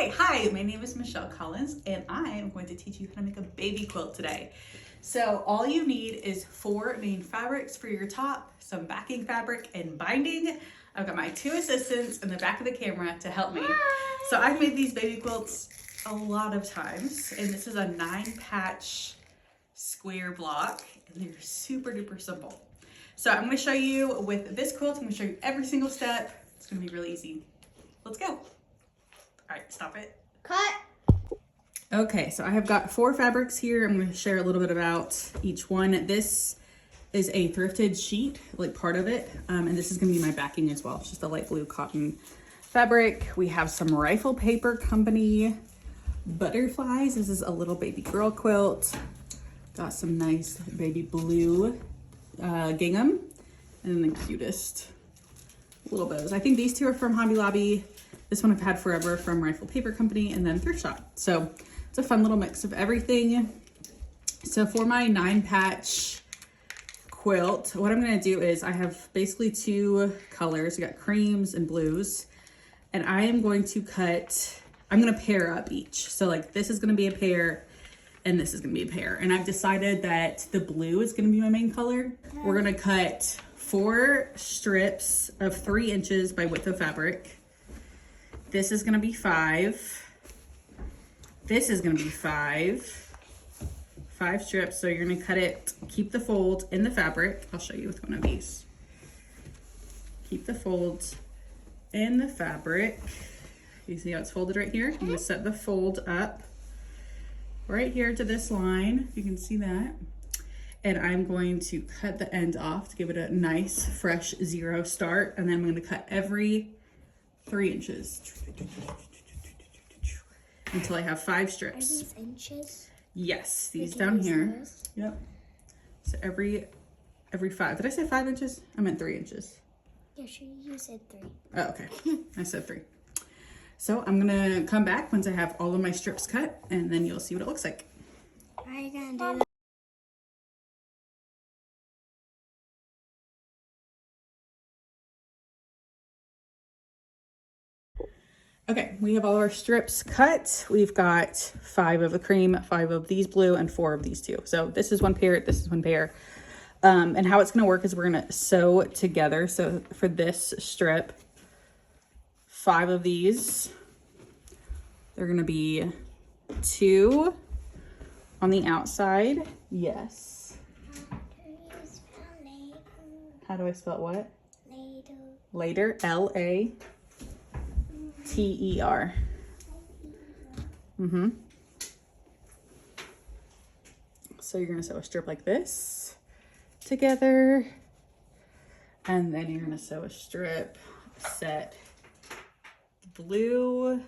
Okay, hi, my name is Michelle Collins and I am going to teach you how to make a baby quilt today. So all you need is 4 main fabrics for your top, some backing fabric and binding. I've got my 2 assistants in the back of the camera to help me. So I've made these baby quilts a lot of times, and this is a 9-patch square block and they're super duper simple. So I'm going to show you with this quilt, I'm going to show you every single step. It's going to be really easy. Let's go. All right, stop it. Cut. Okay, so I have got 4 fabrics here. I'm going to share a little bit about each one. This is a thrifted sheet, like part of it, and this is going to be my backing as well. It's just a light blue cotton fabric. We have some Rifle Paper Company butterflies. This is a little baby girl quilt. Got some nice baby blue gingham, and then the cutest little bows. I think these 2 are from Hobby Lobby. This one I've had forever from Rifle Paper Company, and then Thrift Shop. So it's a fun little mix of everything. So for my 9-patch quilt, what I'm gonna do is I have basically 2 colors. I got creams and blues, and I am going to I'm gonna pair up each. So like this is gonna be a pair, and this is gonna be a pair. And I've decided that the blue is gonna be my main color. We're gonna cut 4 strips of 3 inches by width of fabric. This is gonna be 5. This is gonna be 5 strips. So you're gonna cut it, keep the fold in the fabric. I'll show you with one of these. Keep the fold in the fabric. You see how it's folded right here? I'm gonna set the fold up right here to this line. You can see that. And I'm going to cut the end off to give it a nice, fresh 0 start. And then I'm gonna cut every 3 inches until I have 5 strips. Are these inches? Yes, these down here. Yep. So every 5. Did I say 5 inches? I meant 3 inches. Yeah, sure, you said 3. Oh, okay. I said 3. So I'm gonna come back once I have all of my strips cut, and then you'll see what it looks like. How are you gonna do that? Okay, we have all of our strips cut. We've got 5 of the cream, 5 of these blue, and 4 of these 2. So this is one pair, this is one pair. And how it's gonna work is we're gonna sew together. So for this strip, 5 of these, they're gonna be 2 on the outside. Yes. How do I spell what? Later, L-A-T-E-R. So you're gonna sew a strip like this together, and then you're gonna sew a strip, set blue,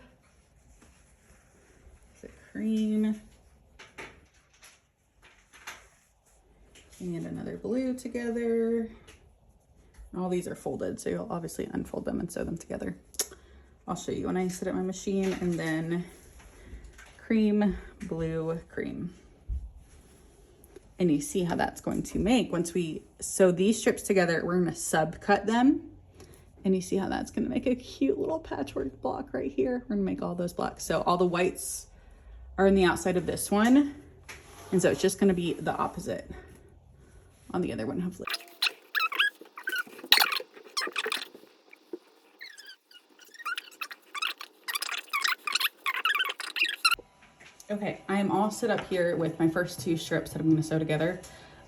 the cream, and another blue together. And all these are folded, so you'll obviously unfold them and sew them together. I'll show you when I set up my machine, and then cream, blue, cream. And you see how that's going to make, once we sew these strips together, we're gonna subcut them. And you see how that's gonna make a cute little patchwork block right here. We're gonna make all those blocks. So all the whites are in the outside of this one. And so it's just gonna be the opposite on the other one, hopefully. Okay, I am all set up here with my first 2 strips that I'm gonna sew together.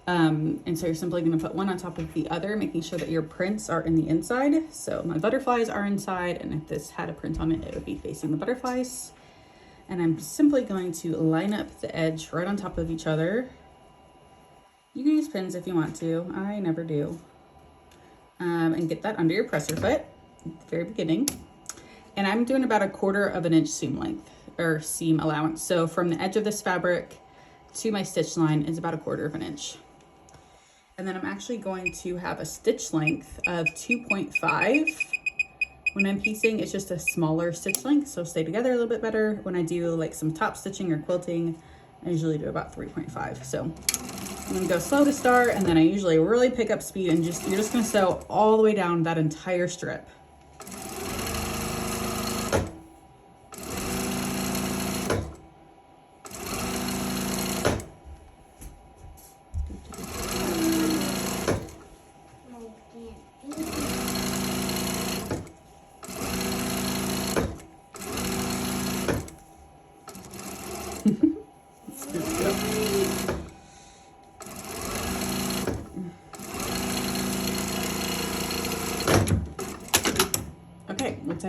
And so you're simply gonna put one on top of the other, making sure that your prints are in the inside. So my butterflies are inside, and if this had a print on it, it would be facing the butterflies. And I'm simply going to line up the edge right on top of each other. You can use pins if you want to, I never do. And get that under your presser foot at the very beginning. And I'm doing about 1/4 inch seam length, or seam allowance. So from the edge of this fabric to my stitch line is about 1/4 inch. And then I'm actually going to have a stitch length of 2.5. When I'm piecing, it's just a smaller stitch length, so stay together a little bit better. When I do like some top stitching or quilting, I usually do about 3.5. So I'm gonna go slow to start, and then I usually really pick up speed, and you're just gonna sew all the way down that entire strip.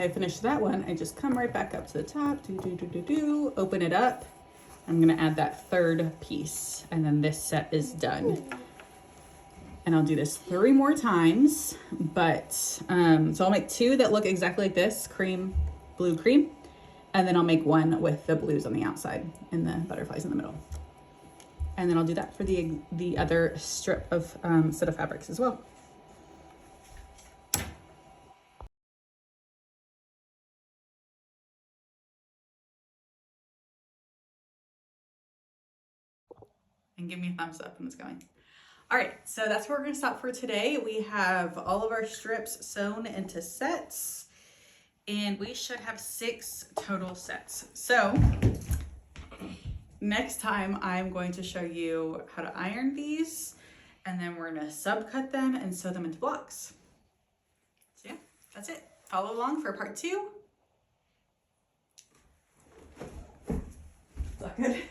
I finish that one, I just come right back up to the top, open it up. I'm gonna add that third piece, and then this set is done. And I'll do this 3 more times, but, so I'll make 2 that look exactly like this, cream, blue, cream, and then I'll make 1 with the blues on the outside and the butterflies in the middle. And then I'll do that for the other strip of set of fabrics as well. And give me a thumbs up when it's going. All right, so that's where we're gonna stop for today. We have all of our strips sewn into sets, and we should have 6 total sets. So next time I'm going to show you how to iron these, and then we're gonna subcut them and sew them into blocks. So yeah, that's it. Follow along for part 2. Is that good?